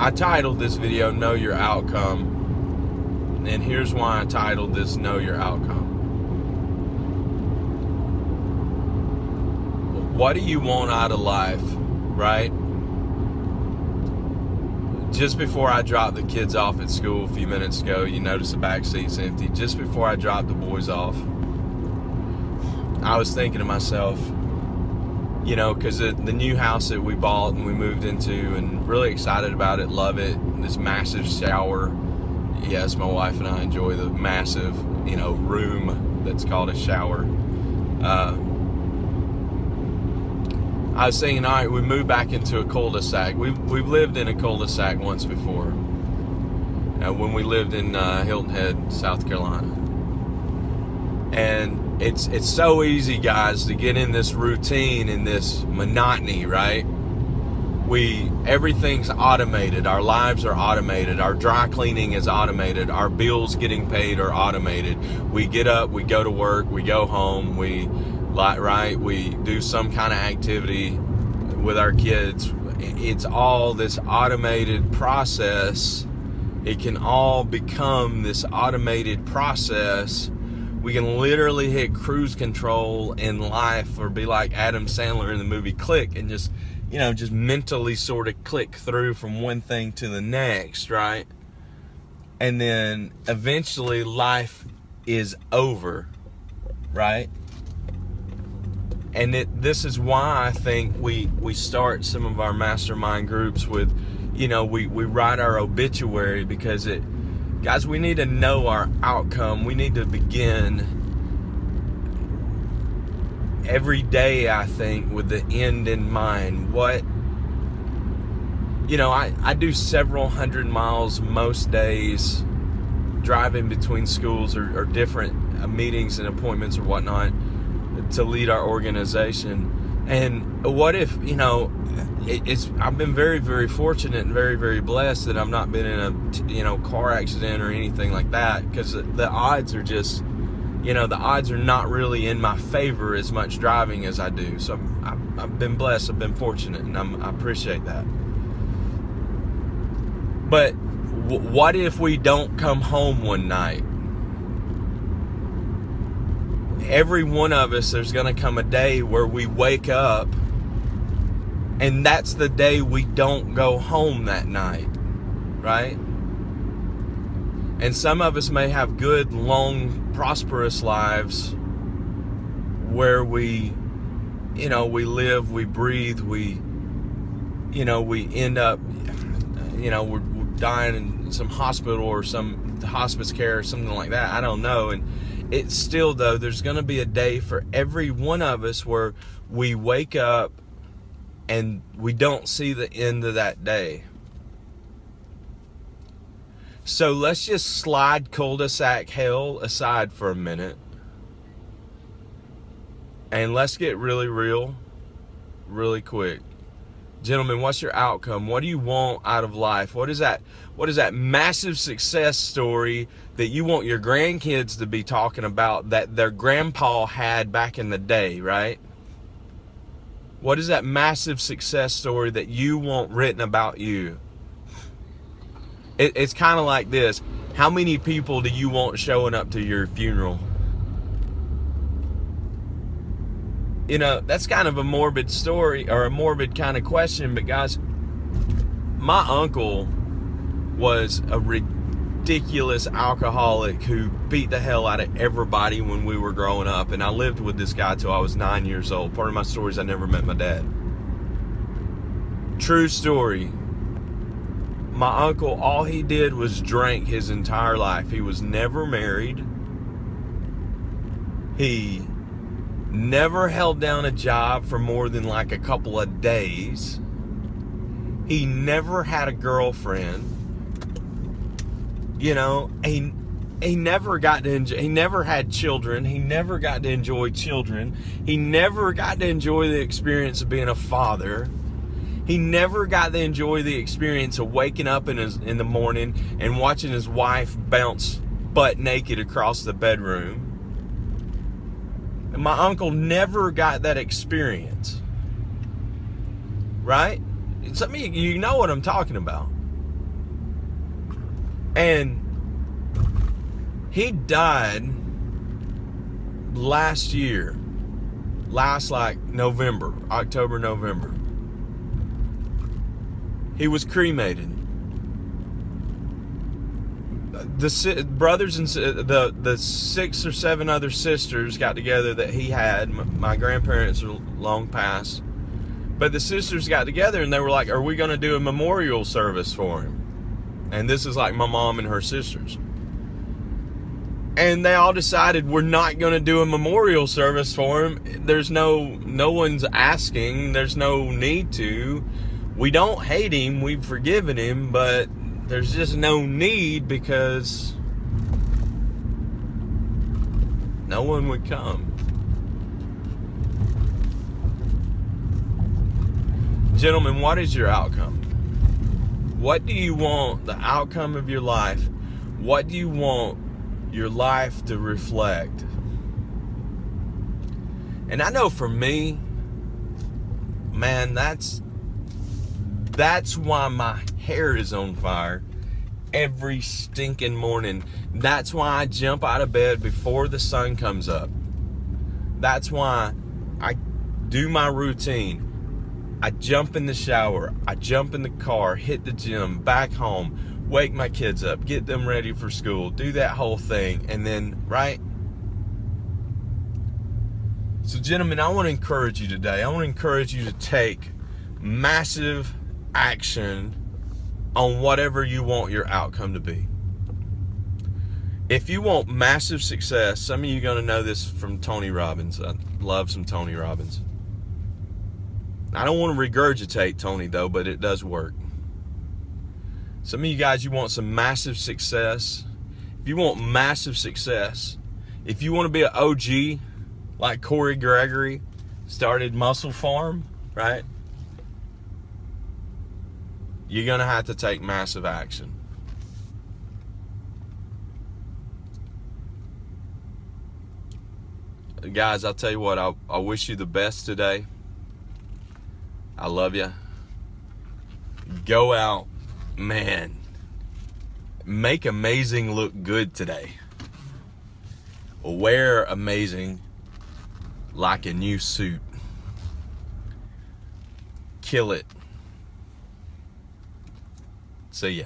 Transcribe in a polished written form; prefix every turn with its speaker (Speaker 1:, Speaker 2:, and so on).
Speaker 1: I titled this video, Know Your Outcome. And here's why I titled this, Know Your Outcome. What do you want out of life, right? Just before I dropped the kids off at school a few minutes ago, you notice the back seat's empty. Just before I dropped the boys off, I was thinking to myself, you know, because the new house that we bought and we moved into, and really excited about it, love it, this massive shower. Yes, my wife and I enjoy the massive, you know, room that's called a shower. I was thinking, all right, we moved back into a cul-de-sac. We've lived in a cul-de-sac once before, when we lived in Hilton Head, South Carolina. And it's so easy, guys, to get in this routine and this monotony, right? Everything's automated. Our lives are automated. Our dry cleaning is automated. Our bills getting paid are automated. We get up, we go to work, we go home, we do some kind of activity with our kids. It's all this automated process. It can all become this automated process. We can literally hit cruise control in life, or be like Adam Sandler in the movie Click, and just mentally sort of click through from one thing to the next, right? And then eventually life is over, right? And this is why I think we start some of our mastermind groups with, we write our obituary, because guys, we need to know our outcome. We need to begin every day, I think, with the end in mind. I do several hundred miles most days, driving between schools or different meetings and appointments or whatnot, to lead our organization. And what if, I've been very, very fortunate and very, very blessed that I've not been in a car accident or anything like that, because the odds are just, the odds are not really in my favor as much driving as I do. So I've been blessed, I've been fortunate, and I appreciate that. But what if we don't come home one night? Every one of us, there's going to come a day where we wake up, and that's the day we don't go home that night, right? And some of us may have good, long, prosperous lives where we live, we breathe, we end up, we're dying in some hospital or some hospice care or something like that. I don't know. And it's still, though, there's going to be a day for every one of us where we wake up and we don't see the end of that day. So let's just slide cul-de-sac hell aside for a minute, and let's get really real, really quick. Gentlemen, what's your outcome? What do you want out of life? What is that massive success story that you want your grandkids to be talking about that their grandpa had back in the day, right? What is that massive success story that you want written about you? It's kind of like this. How many people do you want showing up to your funeral? That's kind of a morbid story, or a morbid kind of question, but guys, my uncle was a ridiculous alcoholic who beat the hell out of everybody when we were growing up, and I lived with this guy till I was 9 years old. Part of my story is I never met my dad. True story. My uncle, all he did was drink his entire life. He was never married. He never held down a job for more than like a couple of days. He never had a girlfriend. He never got to enjoy, he never had children. He never got to enjoy children. He never got to enjoy the experience of being a father. He never got to enjoy the experience of waking up in the morning and watching his wife bounce butt naked across the bedroom. And my uncle never got that experience. Right? Some of you know what I'm talking about. And he died last year, like November, October, November. He was cremated. The brothers and the 6 or 7 other sisters got together that he had. My grandparents are long past, but the sisters got together and they were like, "Are we going to do a memorial service for him?" And this is like my mom and her sisters. And they all decided we're not going to do a memorial service for him. No one's asking. There's no need to. We don't hate him. We've forgiven him, but there's just no need because no one would come. Gentlemen, what is your outcome? What do you want the outcome of your life? What do you want your life to reflect? And I know for me, man, that's why my hair is on fire every stinking morning. That's why I jump out of bed before the sun comes up. That's why I do my routine. I jump in the shower, I jump in the car, hit the gym, back home, wake my kids up, get them ready for school, do that whole thing, and then, right? So gentlemen, I want to encourage you today. I want to encourage you to take massive action on whatever you want your outcome to be. If you want massive success, some of you are going to know this from Tony Robbins. I love some Tony Robbins. I don't want to regurgitate Tony though, but it does work. Some of you guys, you want some massive success. If you want massive success, if you want to be an OG like Corey Gregory, started Muscle Farm, right? You're going to have to take massive action. Guys, I'll tell you what, I wish you the best today. I love you. Go out, man. Make amazing look good today. Wear amazing like a new suit. Kill it. See ya.